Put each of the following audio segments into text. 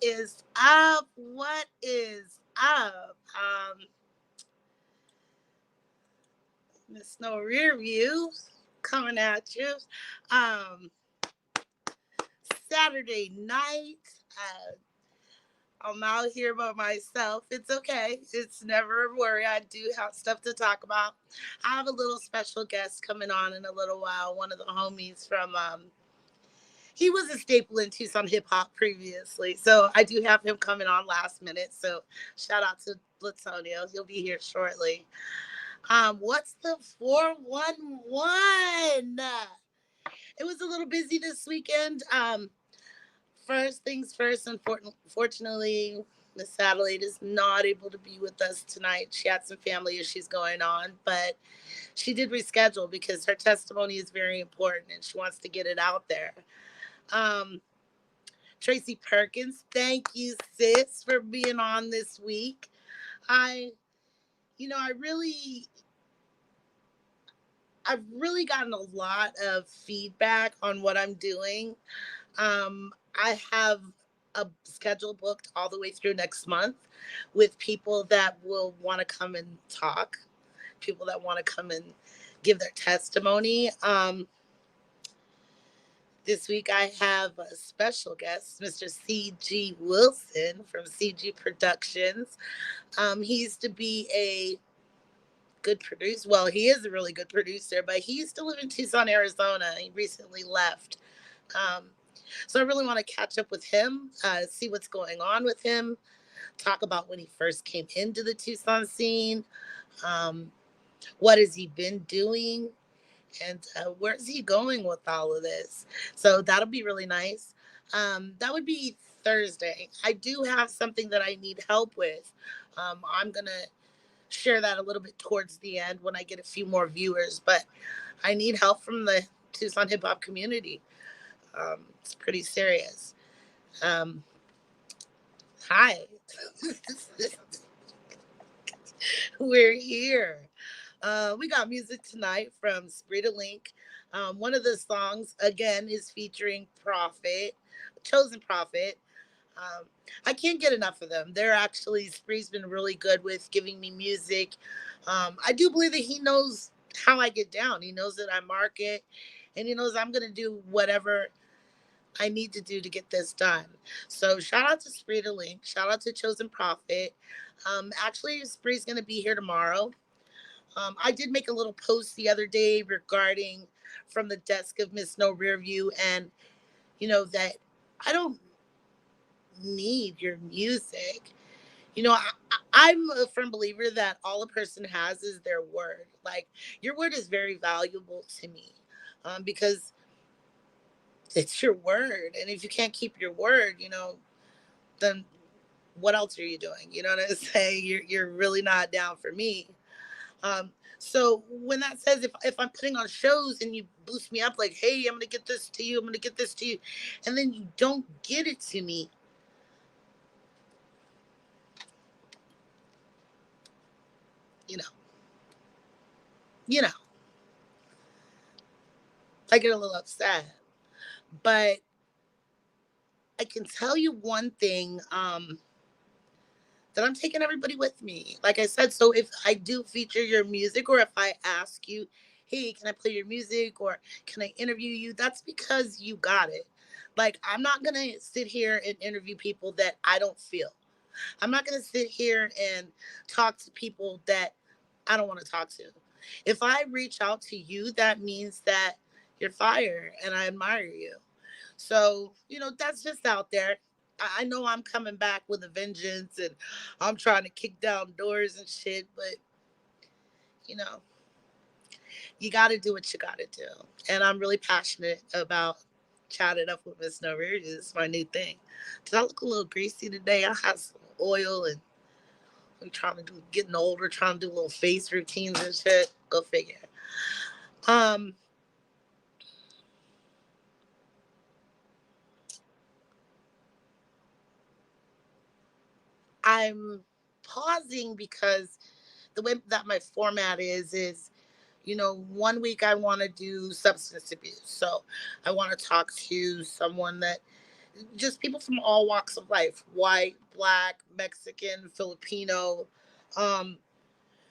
is up? What is up? Miss No Rear View coming at you. Um, Saturday night. I'm out here by myself. It's okay. It's never a worry. I do have stuff to talk about. I have a little special guest coming on in a little while. One of the homies from he was a staple in Tucson hip hop previously. So I do have him coming on last minute. So shout out to Latonio. He'll be here shortly. What's the 411? It was a little busy this weekend. First things first, unfortunately, Miss Adelaide is not able to be with us tonight. She had some family issues going on, but she did reschedule because her testimony is very important and she wants to get it out there. Um, Tracy Perkins, thank you, sis, for being on this week. I, I I've really gotten a lot of feedback on what I'm doing. I have a schedule booked all the way through next month with people that will want to come and talk, people that want to come and give their testimony. This week I have a special guest, Mr. C.G. Wilson from C.G. Productions. He used to be a good producer. Well, he is a really good producer, but he used to live in Tucson, Arizona. He recently left. Um, so I really want to catch up with him, see what's going on with him, talk about when he first came into the Tucson scene, um, what has he been doing, and where's he going with all of this. So that'll be really nice. That would be Thursday. I do have something that I need help with. I'm going to share that a little bit towards the end when I get a few more viewers, but I need help from the Tucson hip hop community. It's pretty serious. Um, Hi. We're here. We got music tonight from daLink. One of the songs, again, is featuring Prophet, Chosen Prophet. Um, I can't get enough of them. They're actually, Spree's been really good with giving me music. I do believe that he knows how I get down. He knows that I market, and he knows I'm going to do whatever I need to do to get this done. So shout out to daLink. Shout out to Chosen Prophet. Actually, Spree's going to be here tomorrow. I did make a little post the other day regarding from the desk of MissNoRearView, and that I don't need your music. I'm a firm believer that all a person has is their word. Like, your word is very valuable to me, because it's your word, and if you can't keep your word, then what else are you doing? You know what I'm saying? You're really not down for me. So when that says, if I'm putting on shows and you boost me up like, hey, I'm gonna get this to you, I'm gonna get this to you, and then you don't get it to me, you know, you know, I get a little upset. But I can tell you one thing, that I'm taking everybody with me. Like I said, so if I do feature your music, or if I ask you, hey, can I play your music, or can I interview you? That's because you got it. Like, I'm not going to sit here and interview people that I don't feel. I'm not going to sit here and talk to people that I don't want to talk to. If I reach out to you, that means that you're fire and I admire you. So, that's just out there. I know I'm coming back with a vengeance and I'm trying to kick down doors and shit, but, you know, you got to do what you got to do. And I'm really passionate about chatting up with Miss Nover. This is my new thing. Did I look a little greasy today? I have some oil and I'm trying to do, getting older, trying to do little face routines and shit. Go figure. Um, I'm pausing because the way that my format is, one week I want to do substance abuse. So I want to talk to someone that just people from all walks of life, white, black, Mexican, Filipino. Um,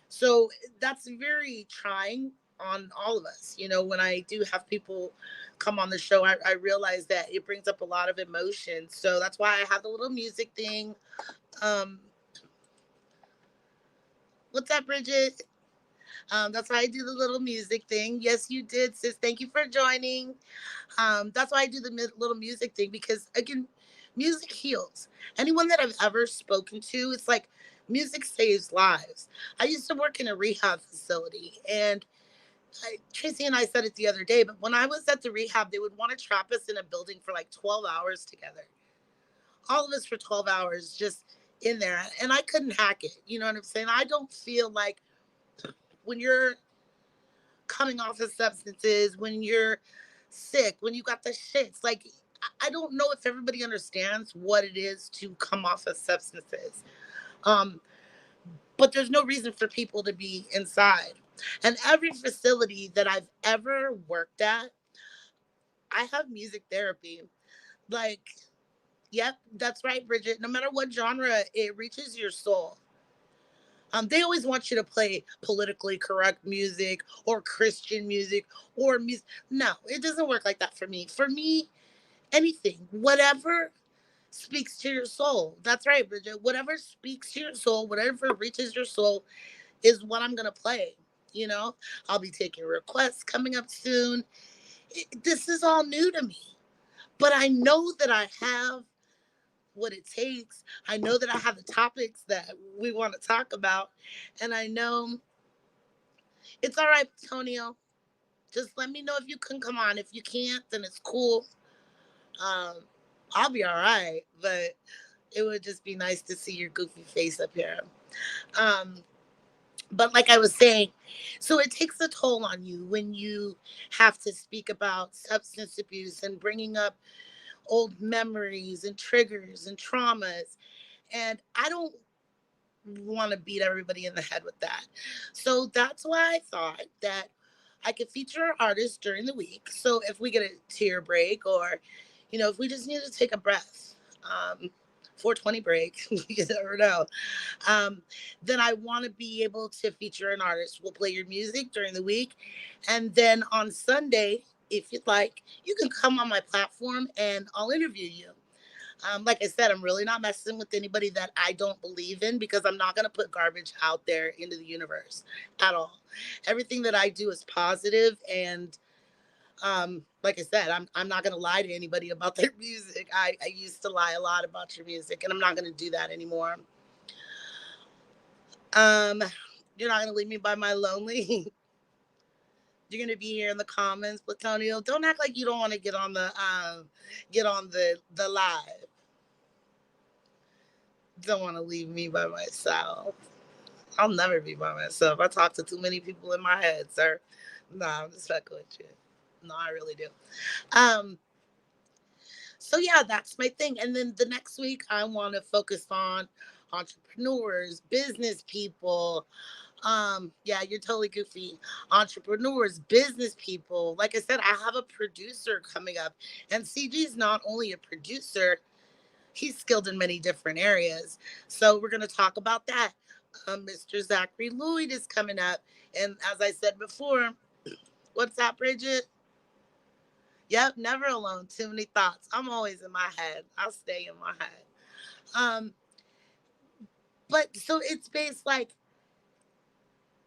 so that's very trying on all of us. When I do have people come on the show, I realize that it brings up a lot of emotion. So that's why I have the little music thing. Um, what's that, Bridget? That's why I do the little music thing. Yes, you did, sis. Thank you for joining. That's why I do the little music thing, because again, music heals. Anyone that I've ever spoken to, it's like music saves lives. I used to work in a rehab facility, and Tracy and I said it the other day, but when I was at the rehab, they would want to trap us in a building for like 12 hours together. All of us for 12 hours just in there. And I couldn't hack it. You know what I'm saying? I don't feel like when you're coming off of substances, when you're sick, when you got the shits, like, I don't know if everybody understands what it is to come off of substances. Um, but there's no reason for people to be inside. And every facility that I've ever worked at, I have music therapy. Like, yep, that's right, Bridget. No matter what genre, it reaches your soul. They always want you to play politically correct music or Christian music or music. No, it doesn't work like that for me. For me, anything, whatever speaks to your soul. That's right, Bridget. Whatever speaks to your soul, whatever reaches your soul is what I'm going to play. You know, I'll be taking requests coming up soon. This is all new to me, but I know that I have what it takes. I know that I have the topics that we want to talk about. And I know it's all right, Antonio. Just let me know if you can come on. If you can't, then it's cool. Um, I'll be all right. But it would just be nice to see your goofy face up here. Um, but like I was saying, so it takes a toll on you when you have to speak about substance abuse and bringing up old memories and triggers and traumas. And I don't want to beat everybody in the head with that. So that's why I thought that I could feature artists during the week. So if we get a tear break, or, if we just need to take a breath, 420 break, you never know. Um, then I want to be able to feature an artist. We'll play your music during the week. And then on Sunday, if you'd like, you can come on my platform and I'll interview you. Like I said, I'm really not messing with anybody that I don't believe in, because I'm not going to put garbage out there into the universe at all. Everything that I do is positive, and like I said, I'm not going to lie to anybody about their music. I used to lie a lot about your music, and I'm not going to do that anymore. Um, you're not going to leave me by my lonely. You're going to be here in the comments, Platonio. Don't act like you don't want to get on the live. Don't want to leave me by myself. I'll never be by myself. I talk to too many people in my head, sir. Nah, I'm just fucking with you. No, I really do. Um, so yeah, that's my thing. And then the next week I want to focus on entrepreneurs, business people. Yeah, you're totally goofy. Entrepreneurs, business people. Like I said, I have a producer coming up. And CG's not only a producer, he's skilled in many different areas. So we're going to talk about that. Mr. Zachary Lloyd is coming up. And as I said before, what's that, Bridget? Yep, never alone. Too many thoughts. I'm always in my head. I'll stay in my head. Um, but so it's based like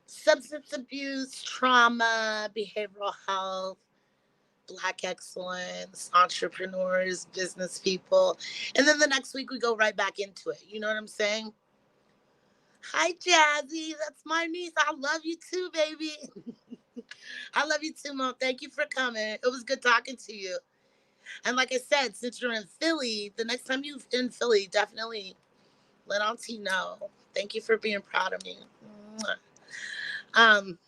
substance abuse, trauma, behavioral health, Black excellence, entrepreneurs, business people. And then the next week we go right back into it. You know what I'm saying? Hi, Jazzy. That's my niece. I love you too, baby. I love you too, Mom. Thank you for coming. It was good talking to you. And like I said, since you're in Philly, the next time you're in Philly, definitely let Auntie know. Thank you for being proud of me. Um,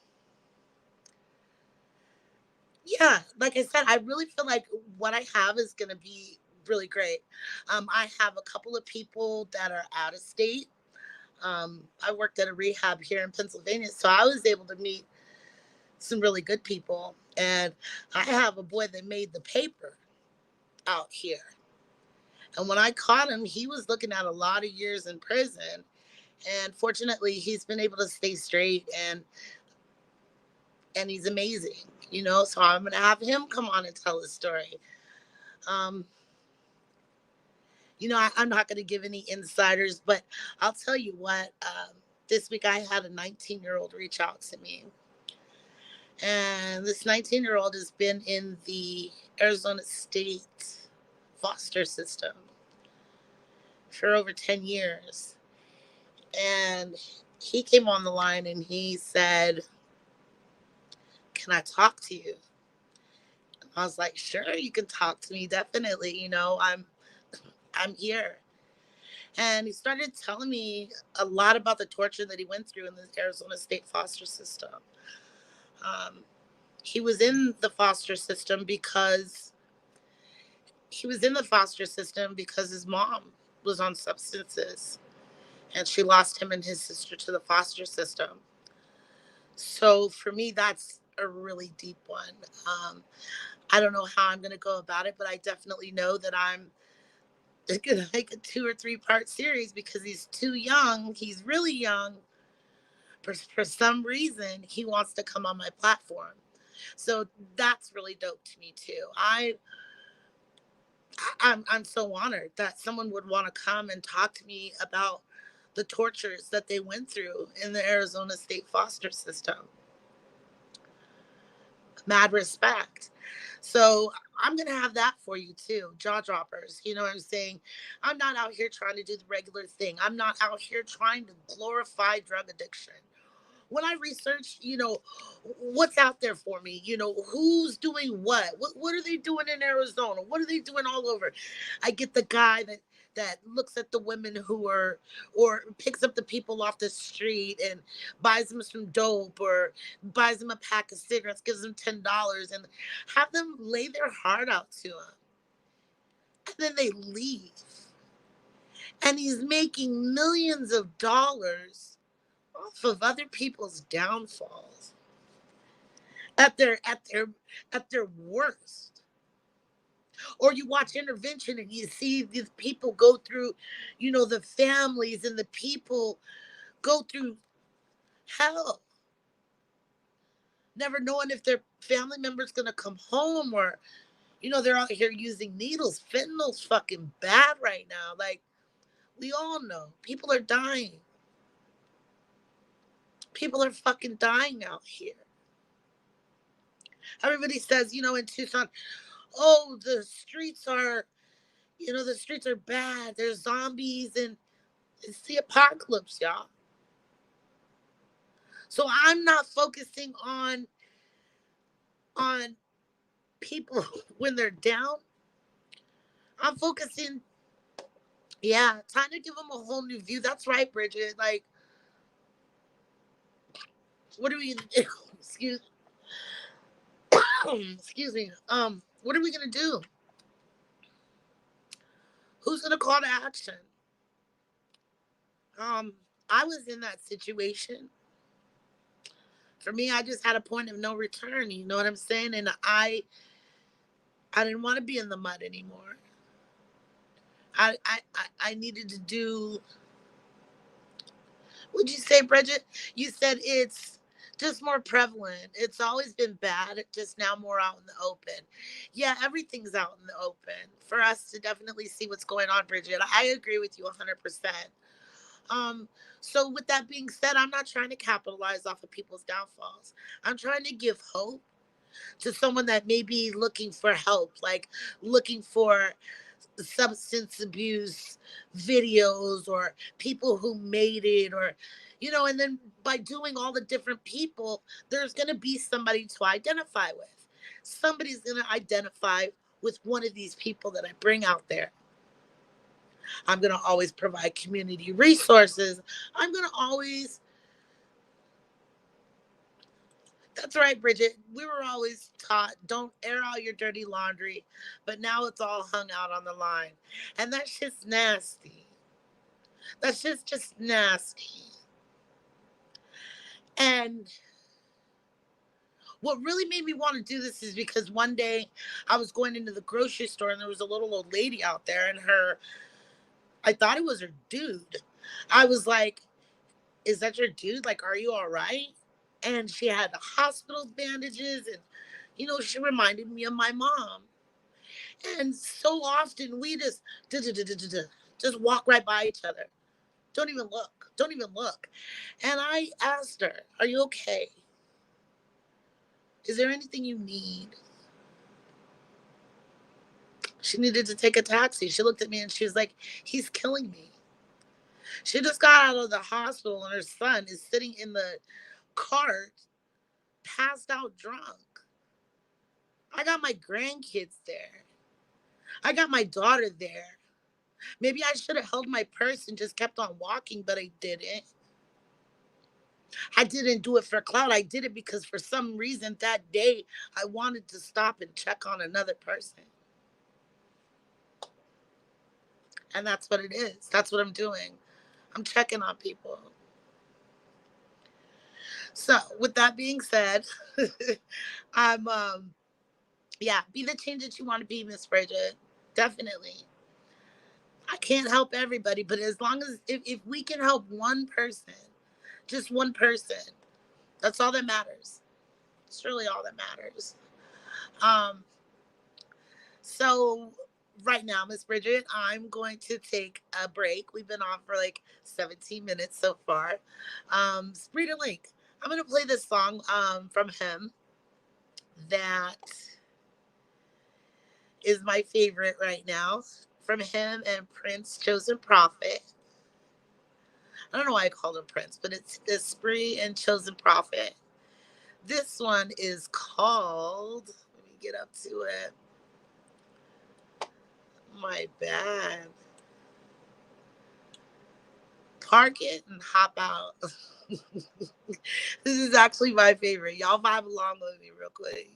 yeah, like I said, I really feel like what I have is going to be really great. I have a couple of people that are out of state. I worked at a rehab here in Pennsylvania, so I was able to meet some really good people. And I have a boy that made the paper out here. And when I caught him, he was looking at a lot of years in prison. And fortunately, he's been able to stay straight, and he's amazing, you know. So I'm gonna have him come on and tell his story. Um, I'm not gonna give any insiders, but I'll tell you what. This week I had a 19-year-old reach out to me, and this 19-year-old has been in the Arizona State foster system for over 10 years. And he came on the line and he said, "Can I talk to you?" I was like, "Sure, you can talk to me, definitely. I'm here." And he started telling me a lot about the torture that he went through in the Arizona State foster system. Um, he was in the foster system because his mom was on substances, and she lost him and his sister to the foster system. So for me, that's a really deep one. Um, I don't know how I'm going to go about it, but I definitely know that I'm going to make a 2 or 3 part series because he's too young. He's really young. For some reason, he wants to come on my platform. So that's really dope to me too. I'm so honored that someone would want to come and talk to me about the tortures that they went through in the Arizona State foster system. Mad respect. So I'm gonna have that for you too, jaw droppers. You know what I'm saying? I'm not out here trying to do the regular thing. I'm not out here trying to glorify drug addiction. When I research, what's out there for me, who's doing what are they doing in Arizona? What are they doing all over? I get the guy that looks at the women who are, or picks up the people off the street and buys them some dope, or buys them a pack of cigarettes, gives them $10, and have them lay their heart out to him, and then they leave, and he's making millions of dollars off of other people's downfalls, at their worst. Or you watch Intervention and you see these people go through, the families and the people go through hell, never knowing if their family member's gonna come home, or they're out here using needles. Fentanyl's fucking bad right now. Like, we all know people are dying. People are fucking dying out here. Everybody says, in Tucson, oh, the streets are bad. There's zombies, and it's the apocalypse, y'all. So I'm not focusing on people when they're down. I'm focusing, yeah, trying to give them a whole new view. That's right, Bridget. Like, what are we gonna do? Excuse me. What are we gonna do? Who's gonna call to action? Um, I was in that situation. For me, I just had a point of no return. You know what I'm saying? And I didn't want to be in the mud anymore. I needed to do. Would you say, Bridget? You said it's just more prevalent. It's always been bad. It's just now more out in the open. Yeah, everything's out in the open for us to definitely see what's going on, Bridget. I agree with you 100%. Um, so with that being said, I'm not trying to capitalize off of people's downfalls. I'm trying to give hope to someone that may be looking for help, like looking for substance abuse videos, or people who made it, or and then by doing all the different people, there's going to be somebody to identify with. Somebody's going to identify with one of these people that I bring out there. I'm going to always provide community resources. I'm going to always That's right, Bridget. We were always taught, don't air out your dirty laundry, but now it's all hung out on the line. And that's just nasty. That's just nasty. And What really made me want to do this is because one day I was going into the grocery store and there was a little old lady out there, and I thought it was her dude. I was like, is that your dude? Like, are you all right? And she had the hospital bandages, and, she reminded me of my mom. And so often we just walk right by each other. Don't even look. Don't even look. And I asked her, are you okay? Is there anything you need? She needed to take a taxi. She looked at me and she was like, he's killing me. She just got out of the hospital and her son is sitting in the cart, passed out drunk. I got my grandkids there. I got my daughter there. Maybe I should have held my purse and just kept on walking, but I didn't. I didn't do it for clout. I did it because for some reason that day I wanted to stop and check on another person. And that's what it is. That's what I'm doing. I'm checking on people. So, with that being said, I'm yeah, be the change that you want to be, Miss Bridget. Definitely. I can't help everybody, but as long as if we can help one person, just one person, that's all that matters. It's really all that matters. Um, so right now, Miss Bridget, I'm going to take a break. We've been on for like 17 minutes so far. Spreeder Link. I'm gonna play this song from him that is my favorite right now. From him and Prince Chosen Prophet. I don't know why I called him Prince, but it's Spree and Chosen Prophet. This one is called, let me get up to it. My bad. Park it and hop out. This is actually my favorite. Y'all vibe along with me real quick.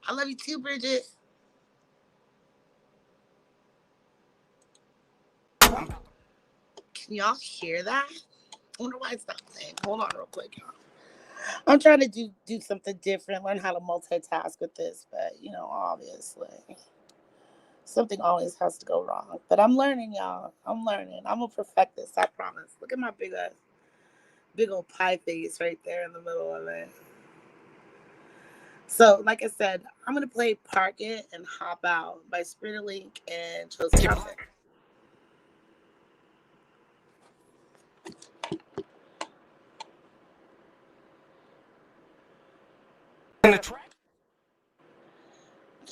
I love you too, Bridget. Can y'all hear that? I wonder why it's not playing. Hold on real quick, y'all. I'm trying to do something different, learn how to multitask with this, but obviously something always has to go wrong. But I'm learning, y'all. I'm learning. I'm gonna perfect this, I promise. Look at my big old pie face right there in the middle of it. So, like I said, I'm gonna play Park It and Hop Out by Spreeder Link and Chosen Prophet.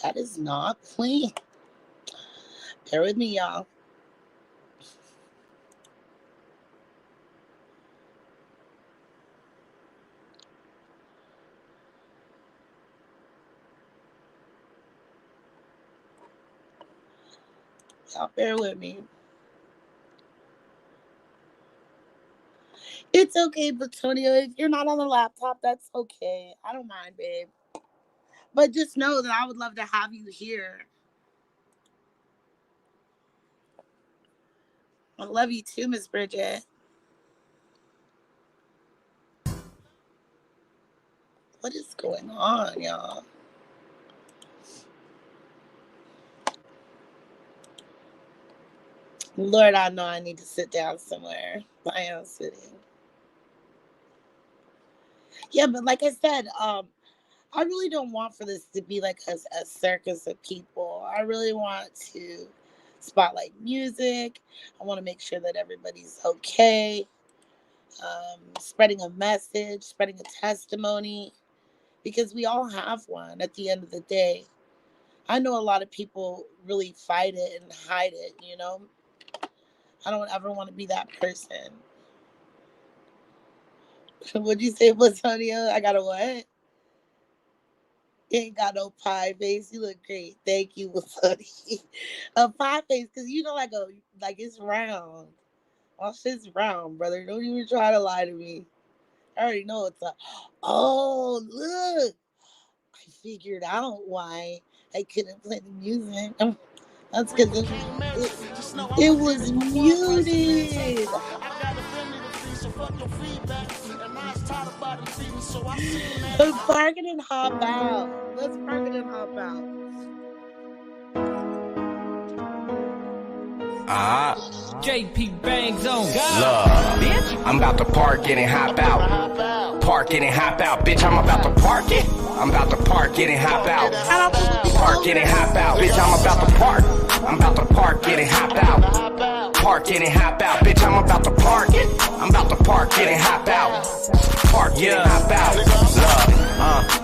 That is not playing. Bear with me, y'all. Y'all bear with me. It's okay, Platonia. If you're not on the laptop, that's okay. I don't mind, babe. But just know that I would love to have you here. I love you too, Miss Bridget. What is going on, y'all? Lord, I know I need to sit down somewhere. I am sitting. Yeah, but like I said, I really don't want for this to be like a circus of people. I really want to spotlight music. I want to make sure that everybody's okay. Spreading a message, spreading a testimony, because we all have one at the end of the day. I know a lot of people really fight it and hide it. I don't ever want to be that person. What'd you say, Latonia? I got a what? You ain't got no pie face. You look great. Thank you, Latonia. A pie face, because like it's round. All shit's round, brother. Don't even try to lie to me. I already know it's a. Oh, look. I figured out why I couldn't play the music. That's because it was muted. Let's park it and hop out. Let's park it and hop out. JP Bangs on God. Bitch, I'm about to park it and hop out. Park it and hop out. Bitch, I'm about to park it. I'm about to park it and hop out. Park it and hop out. Bitch, I'm about to park. I'm about to park it and hop out. Park it and hop out. Bitch, I'm about to park it. I'm about to park it and hop out. Park it and hop out.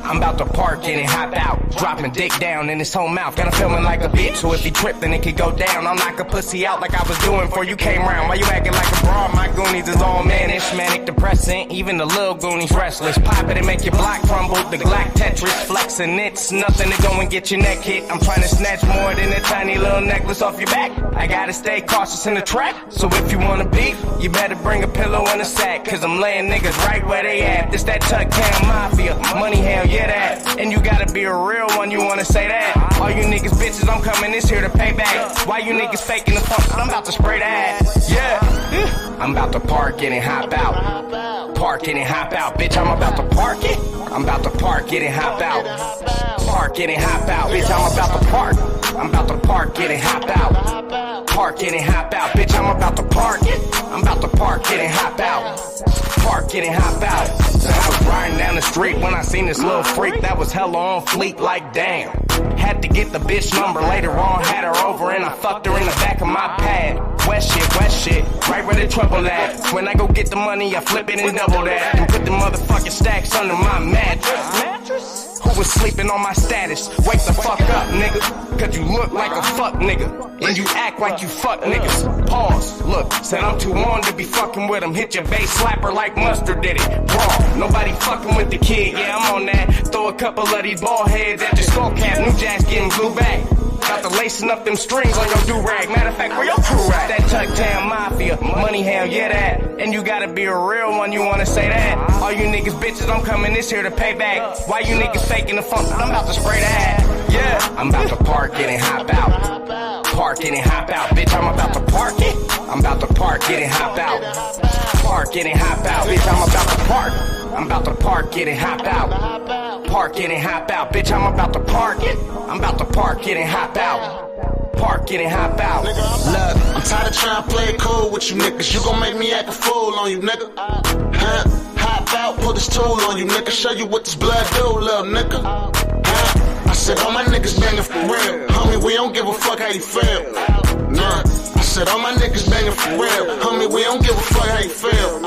I'm about to park it and hop out. Dropping dick down in his whole mouth. Got him feeling like a bitch, so if he tripped, then it could go down. I'll knock a pussy out like I was doing before you came round. Why you acting like a broad? My Goonies is all mannish, manic depressant. Even the little Goonies restless. Pop it and make your block crumble. The Glock Tetris flexing. It's nothing to go and get your neck hit. I'm trying to snatch more than a tiny little necklace off your back. I gotta stay cautious in the track. So if you wanna beef, you better bring a pillow and a sack. Cause I'm laying niggas right where they at. This that Tucktown Mafia. Money, hell yeah, that. And you gotta be a real one, you wanna say that. All you niggas bitches, I'm coming this here to pay back. Why you niggas faking the funk? I'm about to spray that. Yeah. I'm about to park it and hop out. Park it and hop out. Bitch, I'm about to park it. I'm about to park it and hop out. Park it and hop out. Bitch, I'm about to park. I'm about to park it and hop out. Park it and hop out. Bitch, I'm about to park it. I'm about to park it and hop out. Park it and hop out. I was riding down the street when I seen this little freak that was hella on fleek, like damn. Had to get the bitch number later on, had her over and I fucked her in the back of my pad. Wet shit, right where the trouble at. When I go get the money, I flip it and double that. And put the motherfucking stacks under my mattress. Who was sleeping on my status? Wake the fuck up, nigga. Cause you look like a fuck nigga. And you act like you fuck niggas. Pause, look, said I'm too on to be fucking with him. Hit your bass slapper like Mustard did it. Raw, nobody fucking with the kid, yeah, I'm on that. Throw a couple of these ball heads at your skull cap. New Jacks getting blue back. Got the lacing up them strings on your do-rag. Matter of fact, where your crew at? That Tucktown Mafia, money, hell yeah, that. And you gotta be a real one, you wanna say that. All you niggas bitches, I'm coming this here to pay back. Why you niggas faking the funk? I'm about to spray that. Yeah, I'm about to park it and hop out. Park it and hop out. Bitch, I'm about to park it. I'm about to park it and hop out. Park it and hop out. Bitch, I'm about to park. I'm about to park it and hop out. Park it and hop out. Bitch, I'm about to park it. I'm about to park it and hop out. Park it and hop out. Look, I'm tired of trying to play it cool with you niggas. You gon' make me act a fool on you, nigga. Huh? Hop out, pull this tool on you, nigga. Show you what this blood do, little nigga. Huh? I said all my niggas banging for real. Homie, we don't give a fuck how you feel. Nah. I said all my niggas banging for real. Homie, we don't give a fuck how you feel.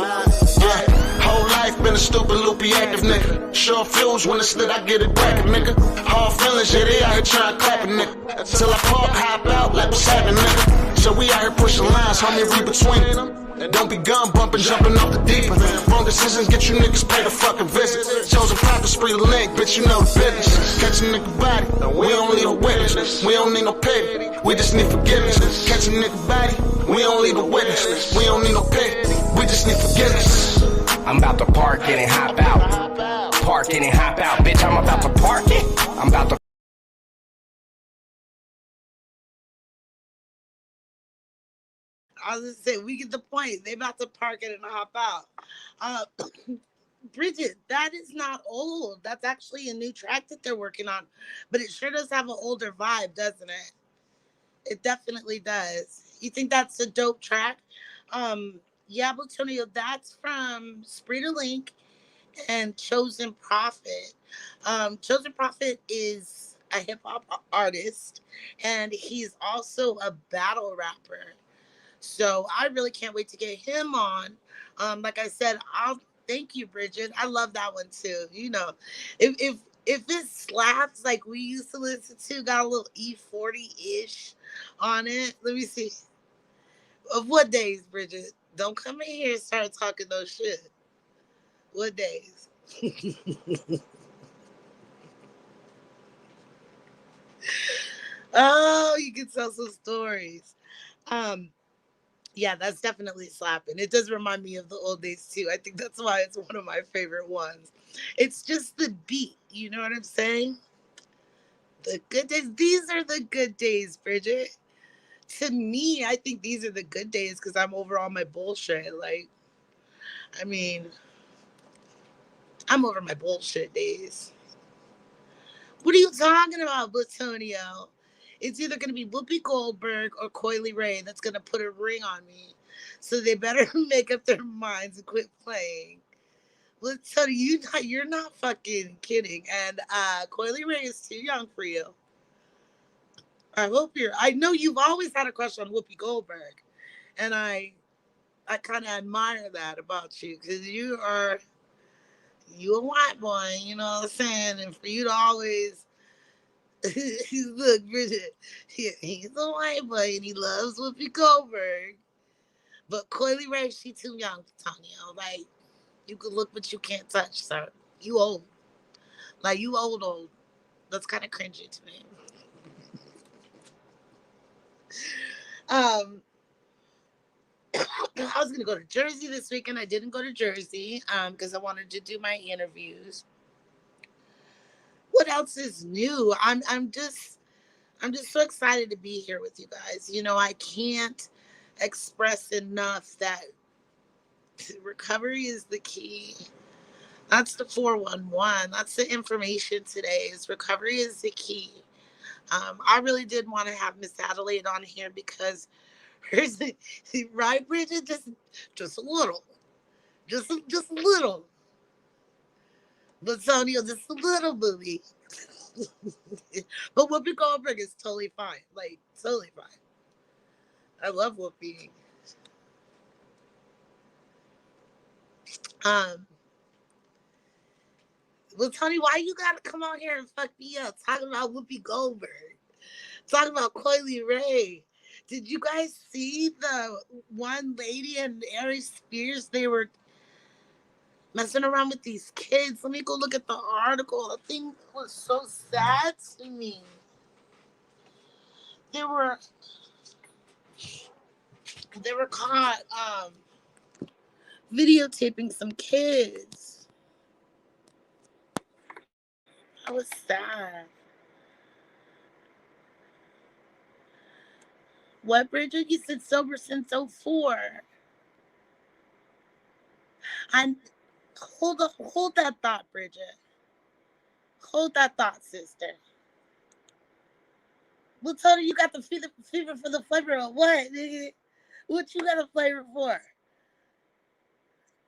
Yeah. Whole life been a stupid, loopy, active nigga. Sure fuse when it's lit, I get it bracket, nigga. Hard feelings, yeah, they out here trying to clap a nigga. Till I park, hop out, like what's happening, nigga. So we out here pushing lines, homie, read between them. Don't be gun bumping, jumping off the deep end. Wrong decisions, get you niggas pay the fucking visit. Chosen profit, spree the link, bitch, you know the business. Catch a nigga body, we don't need a witness. We don't need no pity, we just need forgiveness. Catch a nigga body, we don't need a witness. We don't need no pity, we just need forgiveness. I'm about to park it and hop out. Park it and hop out. Bitch, I'm about to park it. I'm about to. I was just saying, we get the point. They about to park it and hop out. Bridget, that is not old. That's actually a new track that they're working on. But it sure does have an older vibe, doesn't it? It definitely does. You think that's a dope track? Yeah, Antonio, that's from Spreeder Link and Chosen Prophet. Chosen Prophet is a hip hop artist, and he's also a battle rapper. So I really can't wait to get him on. Like I said, I'll thank you, Bridget. I love that one too. You know, if it slaps like we used to listen to, got a little E40-ish on it. Let me see. Of what days, Bridget? Don't come in here and start talking no shit. What days? Oh, you can tell some stories. Um, Yeah, that's definitely slapping. It does remind me of the old days too. I think that's why it's one of my favorite ones. It's just the beat. You know what I'm saying? The good days. These are the good days, Bridget. To me, I think these are the good days because I'm over all my bullshit. Like, I mean, I'm over my bullshit days. What are you talking about, Blatonio? It's either going to be Whoopi Goldberg or Coily Ray that's going to put a ring on me. So they better make up their minds and quit playing. Blatonio, you're not fucking kidding. And Coily Ray is too young for you. I know you've always had a crush on Whoopi Goldberg. And I kind of admire that about you because you a white boy, you know what I'm saying? And for you to always look, Bridget, he's a white boy and he loves Whoopi Goldberg. But Coily Ray, she too young, Tonio. Like, you could look, but you can't touch, sir. You old. Like, you old. That's kind of cringy to me. Um, I was going to go to Jersey this weekend. I didn't go to Jersey because I wanted to do my interviews. What else is new? I'm just so excited to be here with you guys. You know, I can't express enough that recovery is the key. That's the 411. That's the information today. Is recovery is the key. I really did want to have Miss Adelaide on here because hers, right, Bridget, just a little, just a little, but Sonia, just a little booby. But Whoopi Goldberg is totally fine, like totally fine. I love Whoopi. Um, well, Tony, why you gotta come on here and fuck me up talking about Whoopi Goldberg, talking about Coily Ray? Did you guys see the one lady and Ari Spears? They were messing around with these kids. Let me go look at the article. The thing was so sad to me. They were they were caught videotaping some kids. I was sad. What, Bridget? You said sober since '04. And hold that thought, Bridget. Hold that thought, sister. Well, Tony, you got the fever for the flavor of what, nigga? What you got a flavor for?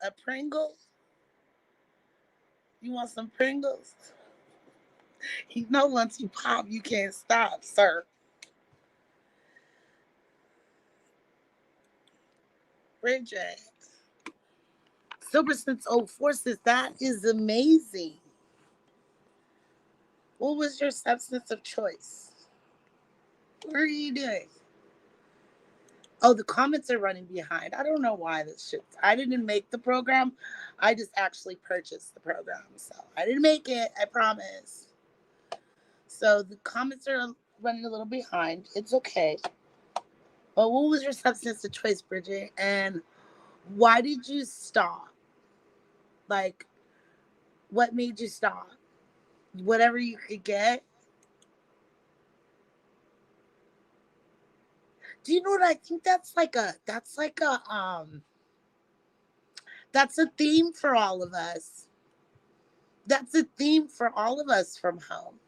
A Pringles? You want some Pringles? You know, once you pop, you can't stop, sir. Bridget. Sober since '04 says that is amazing. What was your substance of choice? What are you doing? Oh, the comments are running behind. I don't know why this shit. I didn't make the program. I just actually purchased the program. So I didn't make it. I promise. So the comments are running a little behind. It's okay. But what was your substance of choice, Bridget? And why did you stop? Like, what made you stop? Whatever you could get. Do you know what I think? That's a theme for all of us. That's a theme for all of us from home.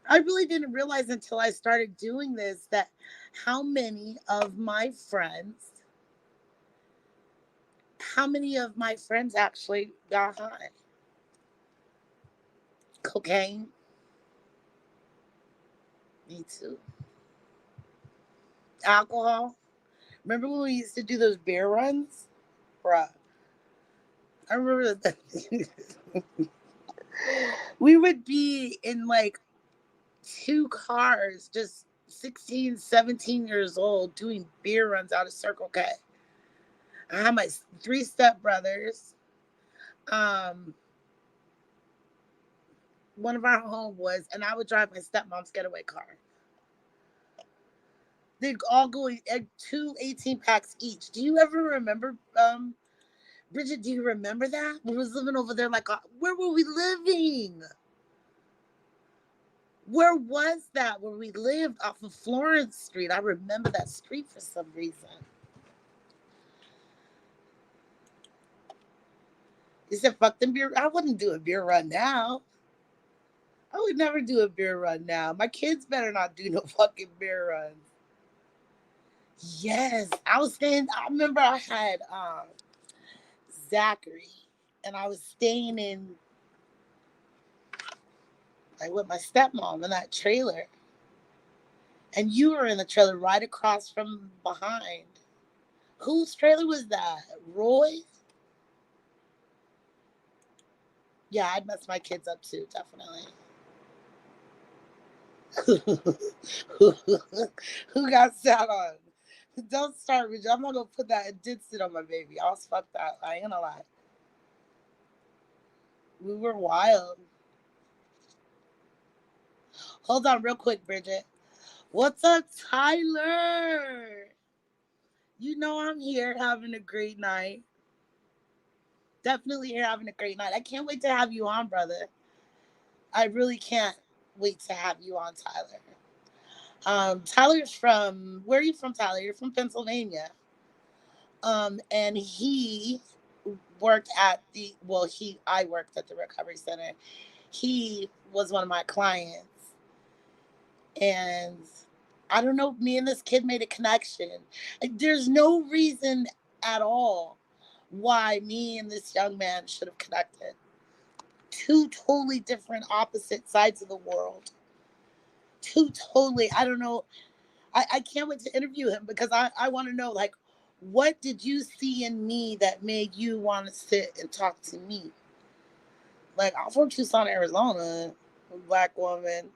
I really didn't realize until I started doing this that how many of my friends, actually got high. Cocaine, me too. Alcohol. Remember when we used to do those beer runs? Bruh. I remember that. We would be in like two cars, just 16, 17 years old, doing beer runs out of Circle K. I had my three stepbrothers. Um, One of our homeboys, and I would drive my stepmom's getaway car. They'd all go at 2 18 packs each. Do you ever remember, Bridget? Do you remember that? We was living over there. Like, where were we living? Where was that? Where we lived off of Florence Street. I remember that street for some reason. You said fuck them beer. I wouldn't do a beer run now. I would never do a beer run now. My kids better not do no fucking beer runs. Yes, I was staying. I remember I had Zachary, and I was staying in like with my stepmom in that trailer, and you were in the trailer right across from behind. Whose trailer was that? Roy's? Yeah, I'd mess my kids up too, definitely. Who got sat on? Don't start, Richard. I'm not gonna put that. It did sit on my baby. I was fucked up. I ain't gonna lie. We were wild. Hold on, real quick, Bridget. What's up, Tyler? You know I'm here having a great night. Definitely here having a great night. I can't wait to have you on, brother. I really can't wait to have you on, Tyler. Tyler's from, where are you from, Tyler? You're from Pennsylvania. And he worked at I worked at the recovery center. He was one of my clients. And I don't know, me and this kid made a connection. There's no reason at all why me and this young man should have connected. Two totally different opposite sides of the world. I don't know. I can't wait to interview him because I want to know, like, what did you see in me that made you want to sit and talk to me? Like, I'm from Tucson, Arizona, a black woman.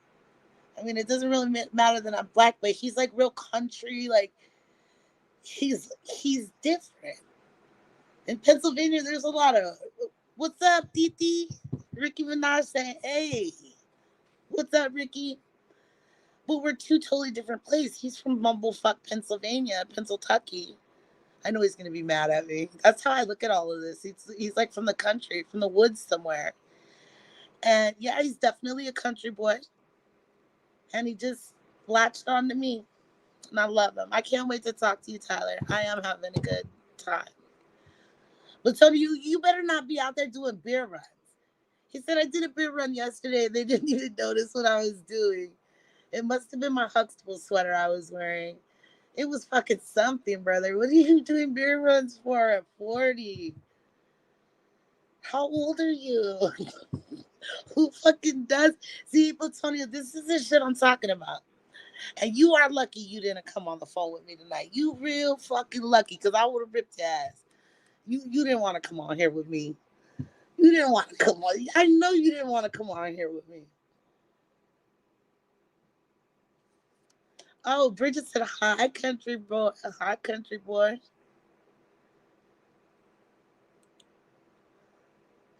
I mean, it doesn't really matter that I'm black, but he's like real country. Like, he's different. In Pennsylvania, there's a lot of, what's up, Titi? Ricky Minaj saying, hey, what's up, Ricky? But we're two totally different places. He's from Bumblefuck, Pennsylvania, Pennsylvania. I know he's going to be mad at me. That's how I look at all of this. He's like from the country, from the woods somewhere. And yeah, he's definitely a country boy. And he just latched on to me. And I love him. I can't wait to talk to you, Tyler. I am having a good time. But Tony, you better not be out there doing beer runs. He said, I did a beer run yesterday. They didn't even notice what I was doing. It must have been my Huxtable sweater I was wearing. It was fucking something, brother. What are you doing beer runs for at 40? How old are you? Who fucking does? See, Platonia, this is the shit I'm talking about. And you are lucky you didn't come on the phone with me tonight. You real fucking lucky, because I would have ripped your ass. You didn't want to come on here with me. You didn't want to come on. I know you didn't want to come on here with me. Oh, Bridget said, hi, country boy. Hi, country boy.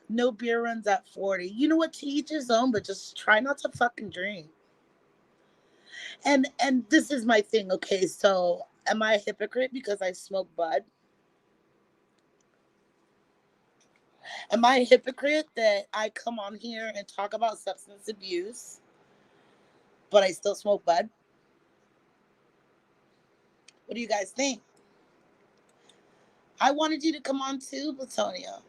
No beer runs at 40. You know what? To each his own, but just try not to fucking drink. And this is my thing, okay? So, am I a hypocrite because I smoke bud? Am I a hypocrite that I come on here and talk about substance abuse, but I still smoke bud? What do you guys think? I wanted you to come on too, Platonia.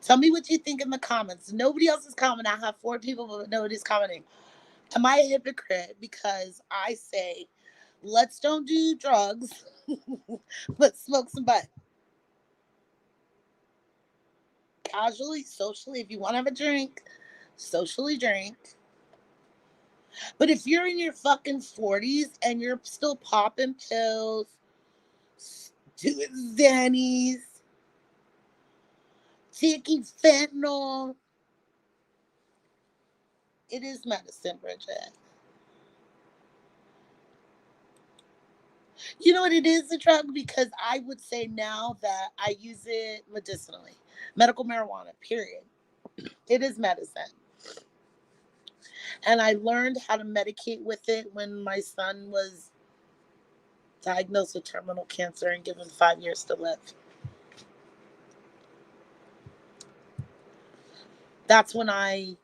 Tell me what you think in the comments. Nobody else is commenting. I have 4 people, but nobody's commenting. Am I a hypocrite because I say, let's don't do drugs, but smoke some bud? Casually, socially, if you want to have a drink, socially drink. But if you're in your fucking 40s and you're still popping pills, doing Xannies, taking fentanyl, it is medicine, Bridget. You know what, it is a drug because I would say now that I use it medicinally. Medical marijuana, period. It is medicine. And I learned how to medicate with it when my son was diagnosed with terminal cancer and given 5 years to live. That's when I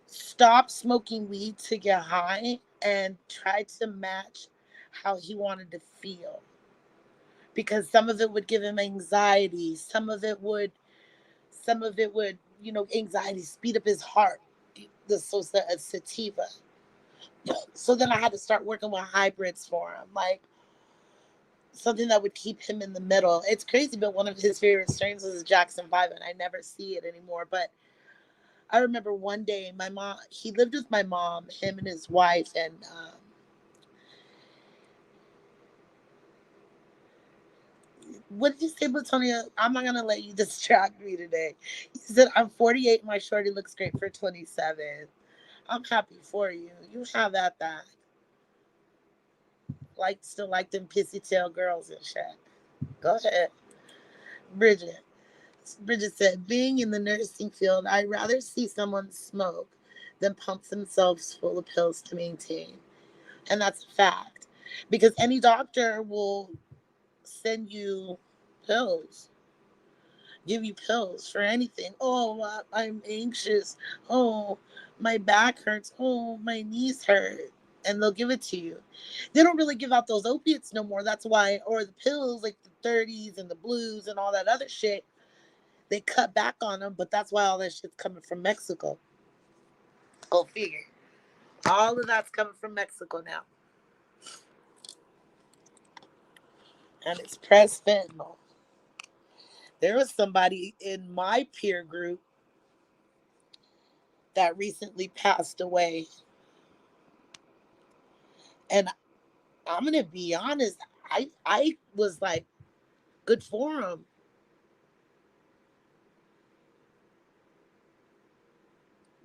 stopped smoking weed to get high and tried to match how he wanted to feel. Because some of it would give him anxiety, some of it would, anxiety speed up his heart, the sativa. So then I had to start working with hybrids for him, like something that would keep him in the middle. It's crazy, but one of his favorite strains was Jackson 5, and I never see it anymore. But I remember one day, he lived with my mom, him and his wife, and what did you say, Latonia? I'm not gonna let you distract me today. He said, "I'm 48. My shorty looks great for 27." I'm happy for you. You have that. Still like them pissy tail girls and shit. Go ahead, Bridget. Bridget said, "Being in the nursing field, I'd rather see someone smoke than pump themselves full of pills to maintain." And that's a fact, because any doctor will send you pills, give you pills for anything. Oh, I'm anxious. Oh, my back hurts. Oh, my knees hurt. And they'll give it to you. They don't really give out those opiates no more. That's why, or the pills like the 30s and the blues and all that other shit, they cut back on them. But that's why all that shit's coming from Mexico. Go figure. All of that's coming from Mexico now. And it's pressed fentanyl. There was somebody in my peer group that recently passed away. And I'm going to be honest, I was like, good for him.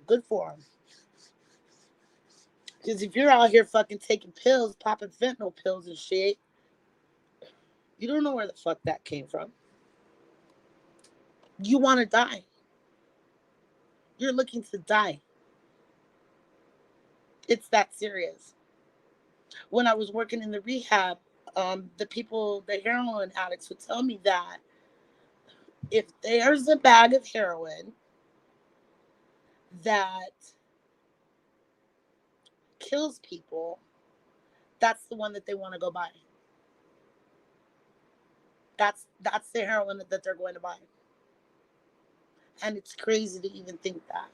Good for him. Because if you're out here fucking taking pills, popping fentanyl pills and shit, you don't know where the fuck that came from. You want to die. You're looking to die. It's that serious. When I was working in the rehab, the heroin addicts would tell me that if there's a bag of heroin that kills people, that's the one that they want to go buy. That's the heroin that they're going to buy. And it's crazy to even think that.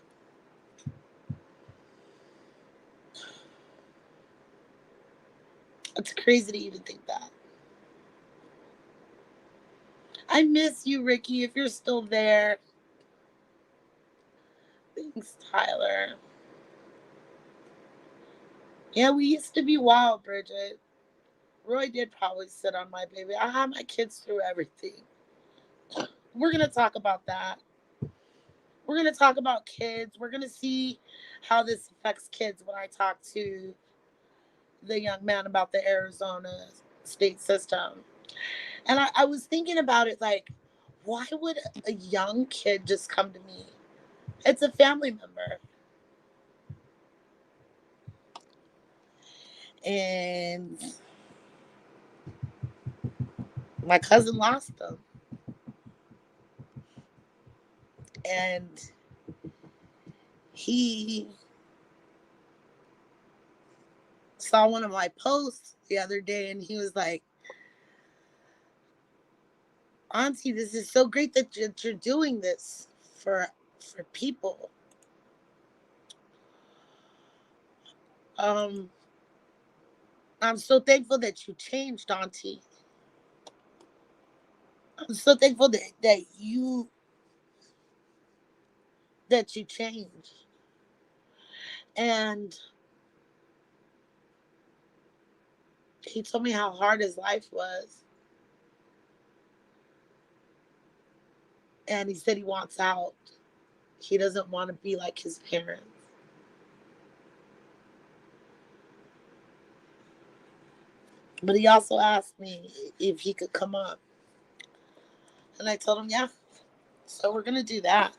It's crazy to even think that. I miss you, Ricky, if you're still there. Thanks, Tyler. Yeah, we used to be wild, Bridget. Roy did probably sit on my baby. I had my kids through everything. We're going to talk about that. We're going to talk about kids. We're going to see how this affects kids when I talk to the young man about the Arizona state system. And I was thinking about it, like, why would a young kid just come to me? It's a family member. And my cousin lost them. And he saw one of my posts the other day and he was like, "Auntie, this is so great that you're doing this for people. I'm so thankful that you changed, Auntie. I'm so thankful that you changed." And he told me how hard his life was. And he said he wants out. He doesn't want to be like his parents. But he also asked me if he could come up. And I told him, yeah. So we're going to do that.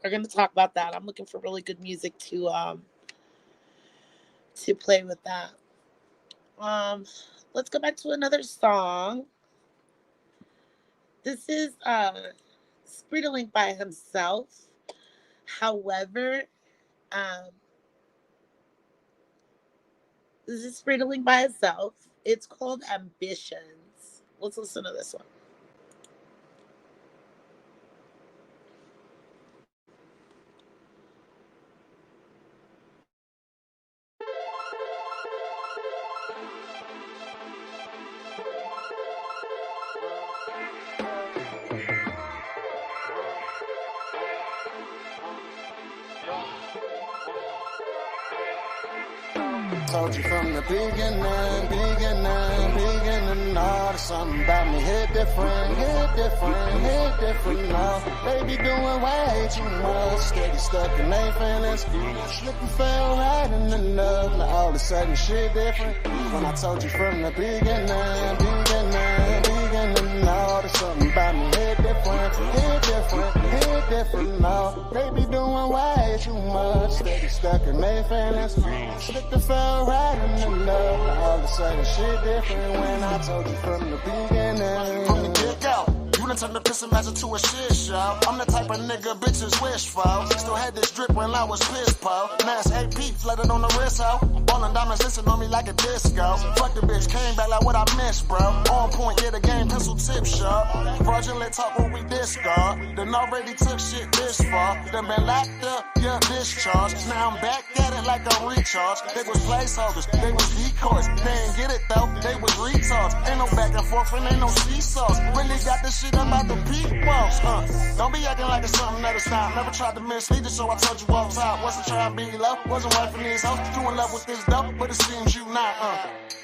We're going to talk about that. I'm looking for really good music to play with that. Um, let's go back to another song. This is Spriddling by himself. However, um, this is Spriddling by himself. It's called Ambitions. Let's listen to this one. Told you from the beginning, all there's something about me hit different now. Baby doing way too much, steady stuck in they feelings. Slipping fell right in the love, now all of a sudden shit different. When I told you from the beginning, all there's something about me hit different now. Baby doing way too much, steady stuck in they feelings. Slipping fell right in the love, now all of a sudden shit different. When I told you from the beginning, from the get-go, you done turned the piss and magic to a shit show. I'm the type of nigga bitches wish for. Still had this drip when I was pissed, po. Mass AP flooded on the wrist, ho. Ballin' diamonds listen on me like a disco. Fuck the bitch, came back like what I missed, bro. On point, yeah, the game pencil tip sharp. Fraudulent talk when we discard. Done already took shit this far. Done been locked up, yeah, discharged. Now I'm back at it like a recharge. They was placeholders, they was decoys. They ain't get it though, they was retards. Ain't no back and forth and ain't no seesaws. Really got this shit about the peoples, Don't be acting like it's something that it's not. Never tried to mislead you, so I told you off top. Wasn't trying to be low, wasn't right for these hoes. You in love with this dope, but it seems you not,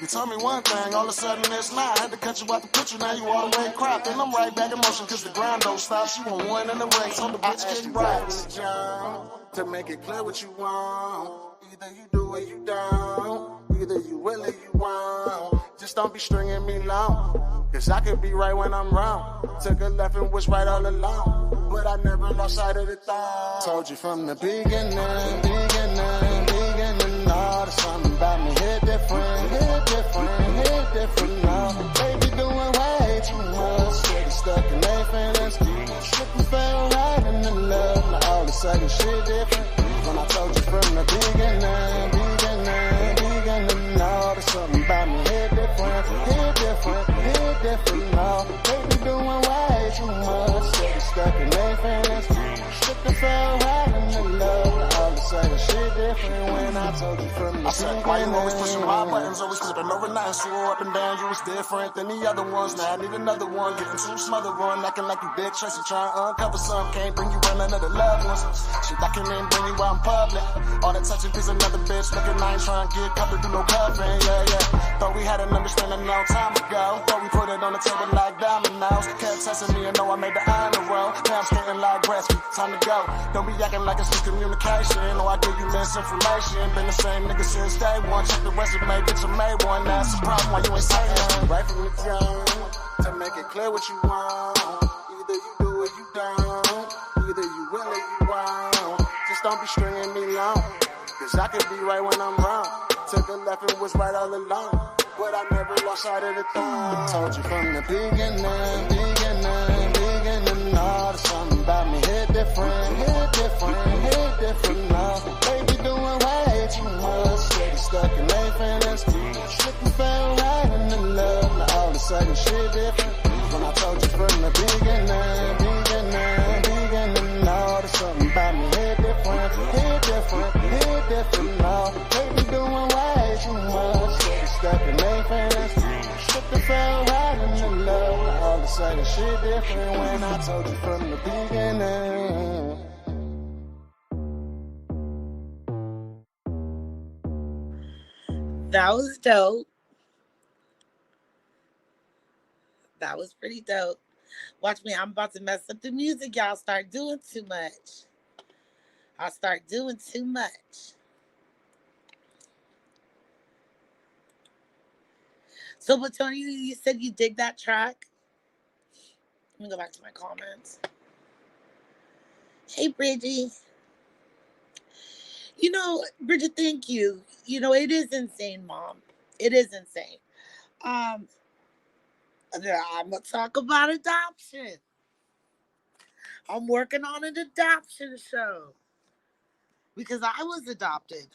You told me one thing, all of a sudden it's not. Had to cut you out the picture, now you all the way cropped. And I'm right back in motion, cause the grind don't stop. She want one in the race, on the bitch get right. To make it clear what you want. Either you do or you don't. Either you will or you won't. Just don't be stringing me long. Cause I could be right when I'm wrong. Took a left and was right all along. But I never lost sight of the thought. Told you from the beginning, all there's something about me hit different now. Baby doing way too much, steady stuck in they feelings. Slipping fell right in the love, now all of a sudden shit different. When I told you from the beginning, all there's something about me hit different now. Baby doing way too much, steady stuck in they feelings. Slipping fell right in the love, now all of a sudden shit different. When I told you from the beginning, why you always pushing my buttons, always flipping over nothing, swore up and down, you was different than the other ones. Now I need another one, getting too smothered on, acting like you big Tracy, trying to uncover some, can't bring you around none of the loved ones. Shit, I can't even bring you out in public. All that touching is another bitch, looking I ain't trying to get covered, do no covering, yeah. Thought we had an understanding a long time ago. Thought we put it on the table like dominoes. Kept testing me and know I made the honor roll. Now I'm skating like Gretzky, time to go. Don't be acting like it's miscommunication. Know I give you misinformation. Been the same nigga since day one. Check the resume, bitch, I made one. Now it's a problem why you ain't saying right from the jump. To make it clear what you want. Either you do or you don't. Either you will or you won't. Just don't be stringing me long. Cause I could be right when I'm wrong. Took a left and was right all along. But I never lost sight of the thought. Told you from the beginning, all there's something about me hit different now. Baby doing way too much, steady stuck in they feelings. Slipping fell right in the love, now all of a sudden shit different. When I told you from the beginning, all there's something about me hit different now. Baby doing way too much, steady stuck in they feelings. Slipping fell right in the love, now all of a sudden shit different. When I told you from the beginning. That was dope. That was pretty dope. Watch me, I'm about to mess up the music. Y'all start doing too much. I'll start doing too much. So, but Tony, you said you dig that track? Let me go back to my comments. Hey, Bridgie. You know, Bridget, thank you. You know, it is insane, Mom. It is insane. Um, I'm gonna talk about adoption. I'm working on an adoption show because I was adopted.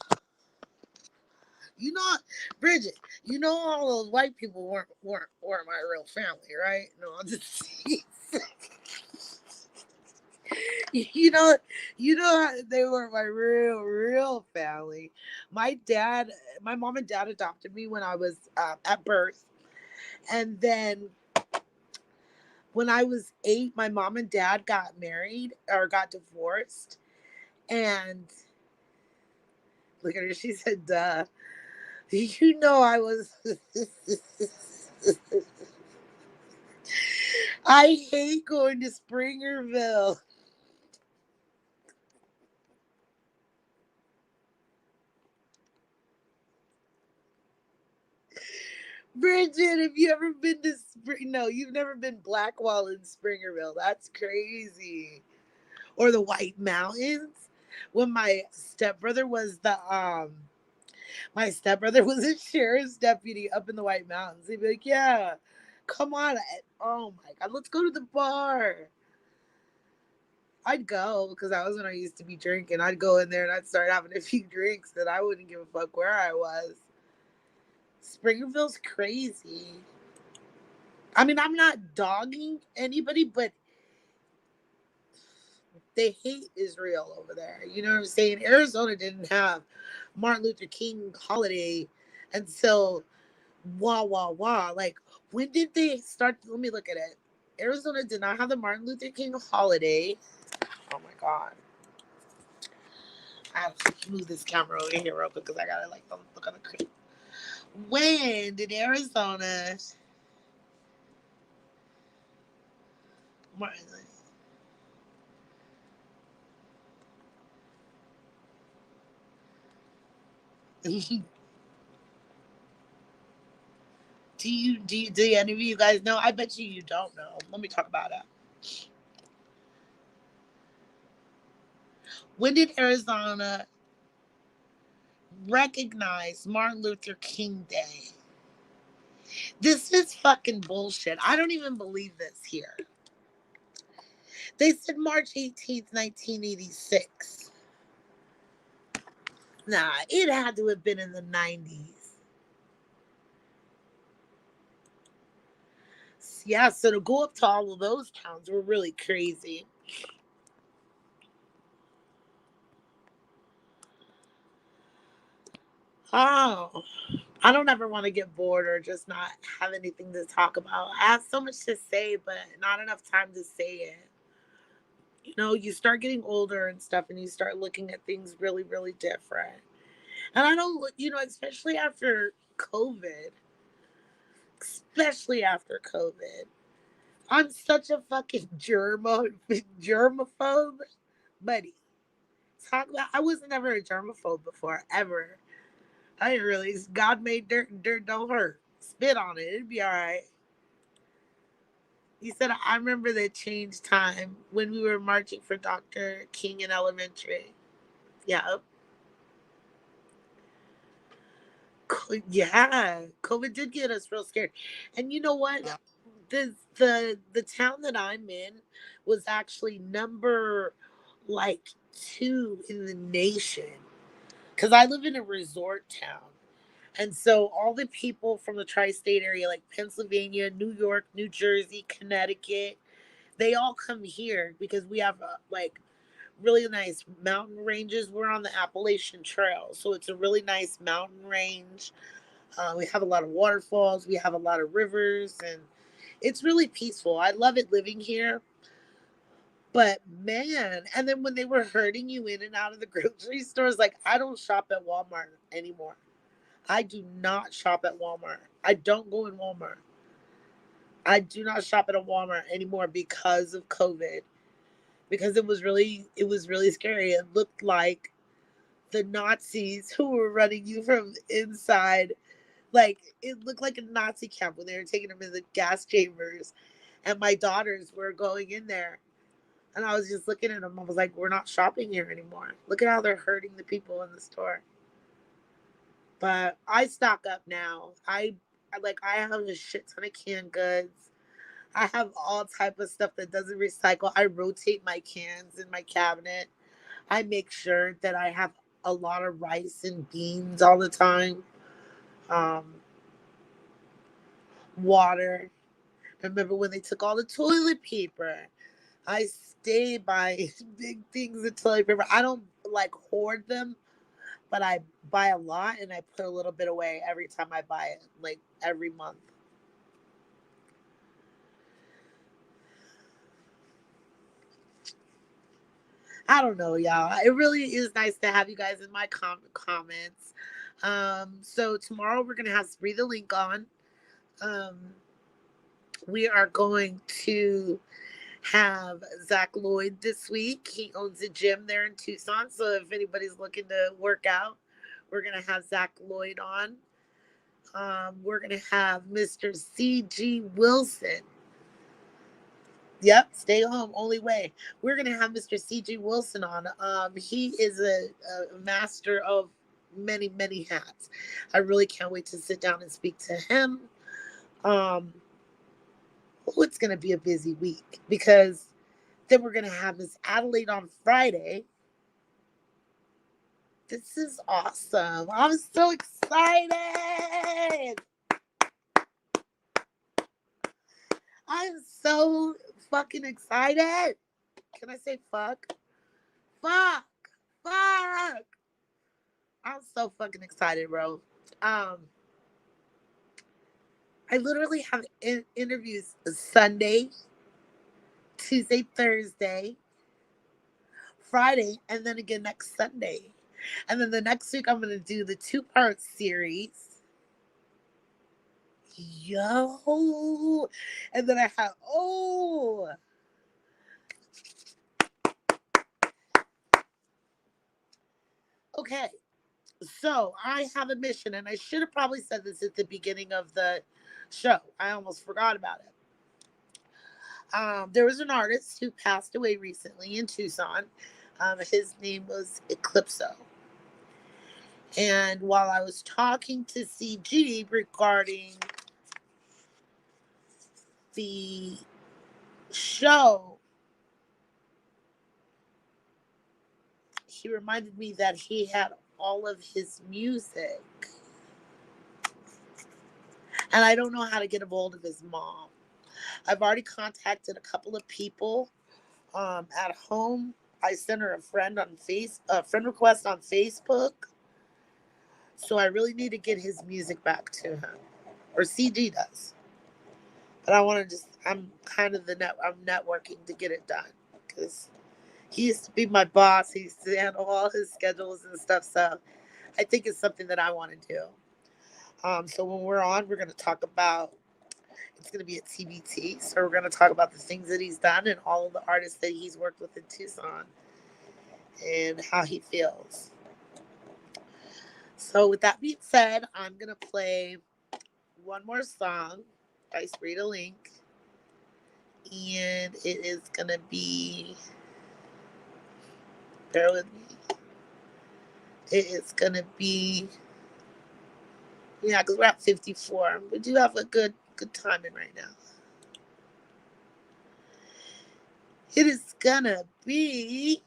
You know, Bridget. You know all those white people weren't my real family, right? No, I'm just. you know, they were my real family. My dad, my mom and dad adopted me when I was at birth, and then when I was 8, my mom and dad got married or got divorced, and look at her, she said, "Duh." You know, I was. I hate going to Springerville. Bridget, have you ever been to Spring? No, you've never been Blackwall in Springerville. That's crazy. Or the White Mountains. When my stepbrother was a sheriff's deputy up in the White Mountains. He'd be like, "Yeah, come on. Oh my God, let's go to the bar." I'd go because that was when I used to be drinking. I'd go in there and I'd start having a few drinks and I wouldn't give a fuck where I was. Springerville's crazy. I mean, I'm not dogging anybody, but they hate Israel over there. You know what I'm saying? Arizona didn't have Martin Luther King holiday until wah wah wah. Like, when did they start? Let me look at it. Arizona did not have the Martin Luther King holiday. Oh my God. I have to move this camera over here real quick because I gotta like look on the creep. When did Arizona Martin do any of you guys know? I bet you don't know. Let me talk about it. When did Arizona recognize Martin Luther King Day? This is fucking bullshit. I don't even believe this here. They said March 18th, 1986. Nah, it had to have been in the 90s. Yeah, so to go up to all of those towns were really crazy. Oh, I don't ever want to get bored or just not have anything to talk about. I have so much to say, but not enough time to say it. You know, you start getting older and stuff, and you start looking at things really, really different. And I don't, especially after COVID, especially after COVID, I'm such a fucking germaphobe, buddy. Talk about, I was never a germaphobe before, ever. I didn't realize God made dirt and dirt don't hurt. Spit on it, it'd be all right. He said, I remember the change time when we were marching for Dr. King in elementary. Yeah. Yeah. COVID did get us real scared. And you know what? The town that I'm in was actually number like 2 in the nation. Because I live in a resort town. And so all the people from the tri-state area, like Pennsylvania, New York, New Jersey, Connecticut, they all come here because we have like really nice mountain ranges. We're on the Appalachian Trail, so it's a really nice mountain range. We have a lot of waterfalls. We have a lot of rivers, and it's really peaceful. I love it living here. But man, and then when they were herding you in and out of the grocery stores, like I don't shop at Walmart anymore. I do not shop at Walmart. I don't go in Walmart. I do not shop at a Walmart anymore because of COVID. Because it was really scary. It looked like the Nazis who were running you from inside. Like it looked like a Nazi camp when they were taking them in the gas chambers. And my daughters were going in there. And I was just looking at them. I was like, we're not shopping here anymore. Look at how they're hurting the people in the store. But I stock up now. I have a shit ton of canned goods. I have all type of stuff that doesn't recycle. I rotate my cans in my cabinet. I make sure that I have a lot of rice and beans all the time. Um, Water. Remember when they took all the toilet paper? I stay by big things of toilet paper. I don't like hoard them, but I buy a lot and I put a little bit away every time I buy it, like every month. I don't know, y'all. It really is nice to have you guys in my comments. So tomorrow we're gonna have Spree the Link on. Um, we are going to have Zach Lloyd this week. He owns a gym there in Tucson. So if anybody's looking to work out, we're gonna have Zach Lloyd on. We're gonna have Mr. C.G. Wilson. Yep, stay home, only way. We're gonna have Mr. C.G. Wilson on. He is a master of many, many hats. I really can't wait to sit down and speak to him. It's gonna be a busy week because then we're gonna have Miss Adelaide on Friday. This is awesome. I'm so excited. I'm so fucking excited. Can I say fuck? Fuck. Fuck. I'm so fucking excited, bro. I literally have interviews Sunday, Tuesday, Thursday, Friday, and then again next Sunday. And then the next week, I'm going to do the 2-part series. Yo. And then I have, okay. So I have a mission, and I should have probably said this at the beginning of the show. I almost forgot about it. There was an artist who passed away recently in Tucson. His name was Eclipso. And while I was talking to CG regarding the show, he reminded me that he had all of his music. And I don't know how to get a hold of his mom. I've already contacted a couple of people at home. I sent her a friend request on Facebook. So I really need to get his music back to him, or CG does. But I'm kind of I'm networking to get it done because he used to be my boss. He used to handle all his schedules and stuff. So I think it's something that I want to do. So when we're on, we're going to talk about, it's going to be a TBT. So we're going to talk about the things that he's done and all of the artists that he's worked with in Tucson and how he feels. So with that being said, I'm going to play one more song by Spree the Link. And it is going to be, bear with me. It is going to be, because we're at 54. We do have a good timing right now. It is going to be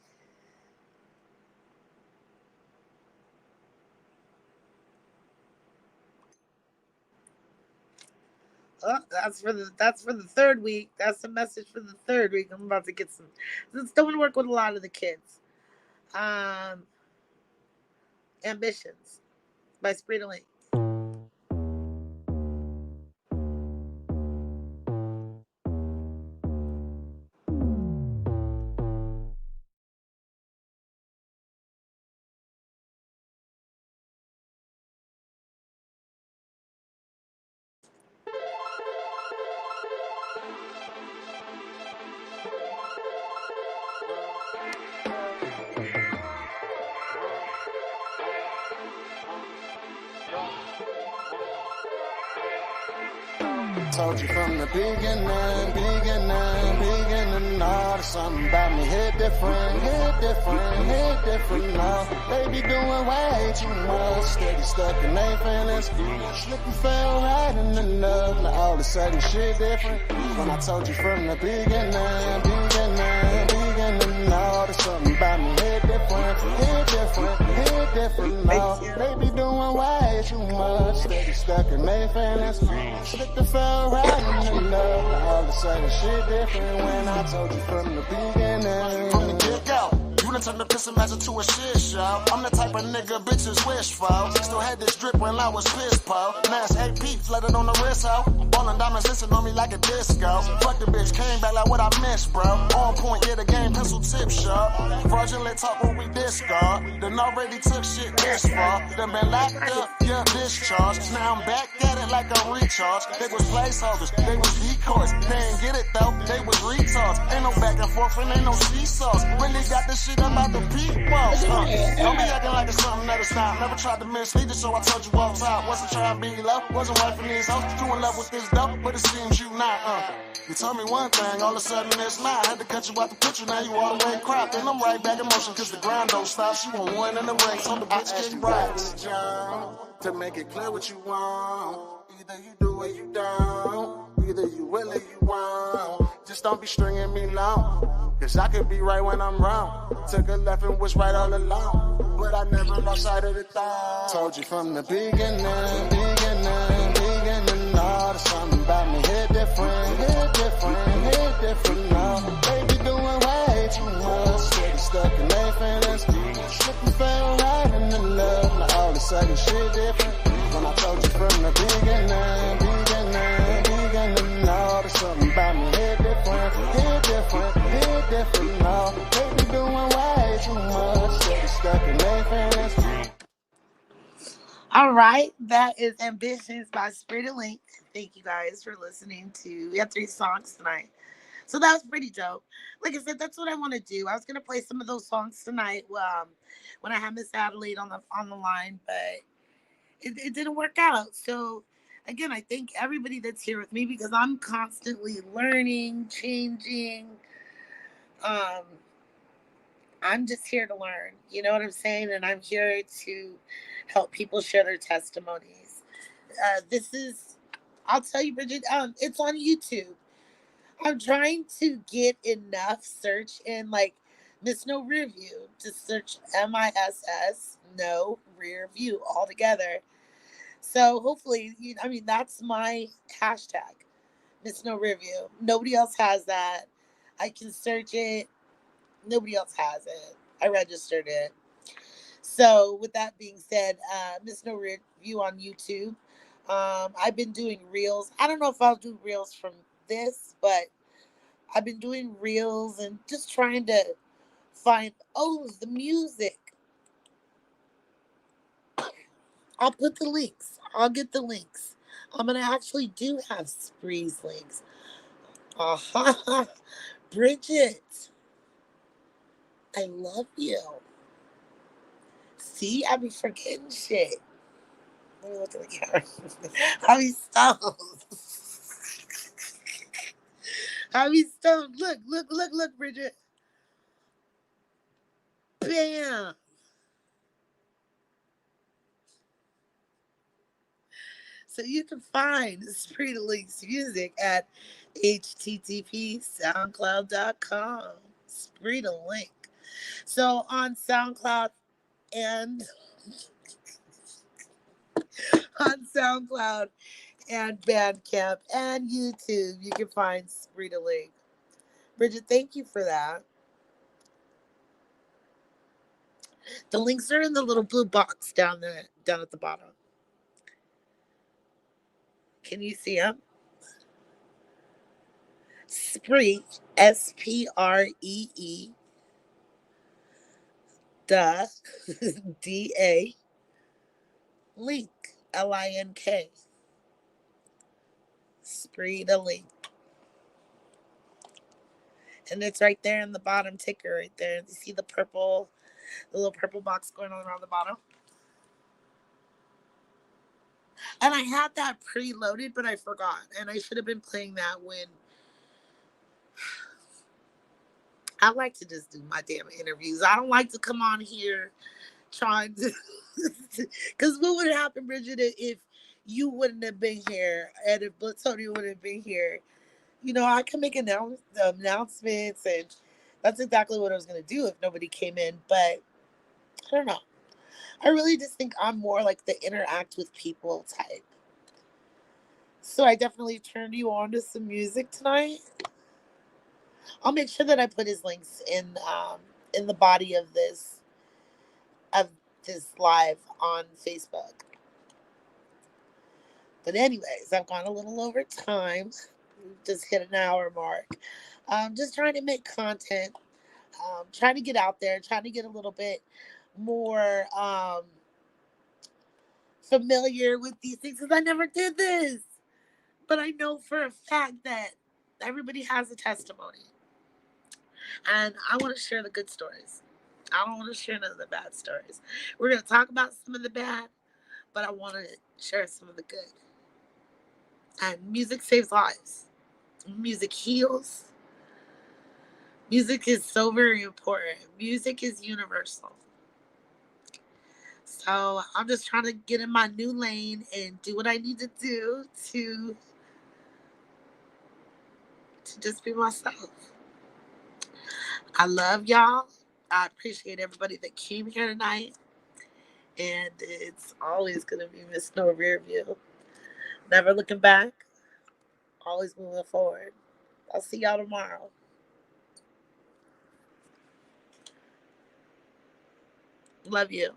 that's for the third week. That's the message for the third week. I'm about to get some. It's going to work with a lot of the kids. Ambitions by Spree the Link. Told you from the beginning, all there's something about me hit different now. They be doing way too much, steady stuck in they feelings. Slip and fell right in the love, now all of a sudden shit different. When I told you from the beginning, all there's something about me hit different now. They be doing way too much, steady stuck in they feelings. Slip and fell right in the love, now all of a sudden shit different. When I told you from the beginning, from the get-go, you done turned the piss and magic to a shit show. I'm the type of nigga bitches wish for. Still had this drip when I was pissed, po. Now it's AP flooded on the wrist, ho. Ballin' diamonds listen on me like a disco. Fuck the bitch, came back like what I missed, bro. On point, yeah, the game pencil tip sharp. Fraudulent talk when we discard. Done already took shit this far. Done been locked up, yeah, discharged. Now I'm back at it like a recharge. They was placeholders, they was decoys. They ain't get it though, they was retards. Ain't no back and forth and ain't no seesaws. Really got this shit about the people. Don't be acting like it's something that'll stop. Never tried to mislead you, so I told you all top. Wasn't trying to be low, wasn't wifing these hoes. You in love with this dope, but it seems you not, You told me one thing, all of a sudden it's not. Had to cut you out the picture, now you all the way cropped. And I'm right back in motion, cause the grind don't stop. She want one in the ring, so the bitch get right. To make it clear what you want. Either you do or you don't. Either you will or you won't. Just don't be stringing me long. Cause I could be right when I'm wrong. Took a left and was right all along. But I never lost sight of the thought. Told you from the beginning, all there's something about me hit different now. They be doing way too much, steady stuck in their feelings. Slip and fell right in the love, now all of a sudden shit different. When I told you from the beginning, all there's something about me hit different now. They be doing way too much, steady stuck in their feelings. All right, that is Ambitions by daLink. Thank you guys for listening to. We have 3 songs tonight, so that was pretty dope. Like I said, that's what I want to do. I was gonna play some of those songs tonight when I had Miss Adelaide on the line, but it didn't work out. So again, I thank everybody that's here with me because I'm constantly learning, changing. I'm just here to learn. You know what I'm saying? And I'm here to help people share their testimonies. I'll tell you, Bridget, it's on YouTube. I'm trying to get enough search in like MissNoRearView to search MISS no rear view all together. So hopefully, that's my hashtag, MissNoRearView. Nobody else has that. I can search it. Nobody else has it. I registered it. So with that being said, MissNoRearView on YouTube. I've been doing reels. I don't know if I'll do reels from this, but I've been doing reels and just trying to find, the music. I'll put the links. I'll get the links. I'm going to actually do have Spree's links. Bridget, I love you. See, I be forgetting shit. Let me look at the camera. Javi Stones. Javi Stones. Look, Bridget. Bam. So you can find Spree daLink's music at http://soundcloud.com. Spree daLink. So on SoundCloud and Bandcamp and YouTube, you can find Spree daLink. Bridget, thank you for that. The links are in the little blue box down at the bottom. Can you see them? Spree, SPREE, DA, link, LINK. Spree daLink. And it's right there in the bottom ticker right there. You see the little purple box going on around the bottom? And I had that preloaded, but I forgot. And I should have been playing that when I like to just do my damn interviews. I don't like to come on here trying to, because what would happen, Bridget, if you wouldn't have been here and if Tony wouldn't have been here? You know, I can make announcements, and that's exactly what I was going to do if nobody came in. But I don't know. I really just think I'm more like the interact with people type. So I definitely turned you on to some music tonight. I'll make sure that I put his links in the body of this live on Facebook. But anyways, I've gone a little over time. We've just hit an hour mark. Just trying to make content. Trying to get out there. Trying to get a little bit more familiar with these things because I never did this. But I know for a fact that everybody has a testimony. And I want to share the good stories. I don't want to share none of the bad stories. We're going to talk about some of the bad, but I want to share some of the good. And music saves lives. Music heals. Music is so very important. Music is universal. So I'm just trying to get in my new lane and do what I need to do to just be myself. I love y'all. I appreciate everybody that came here tonight. And it's always going to be MissNoRearView. Never looking back. Always moving forward. I'll see y'all tomorrow. Love you.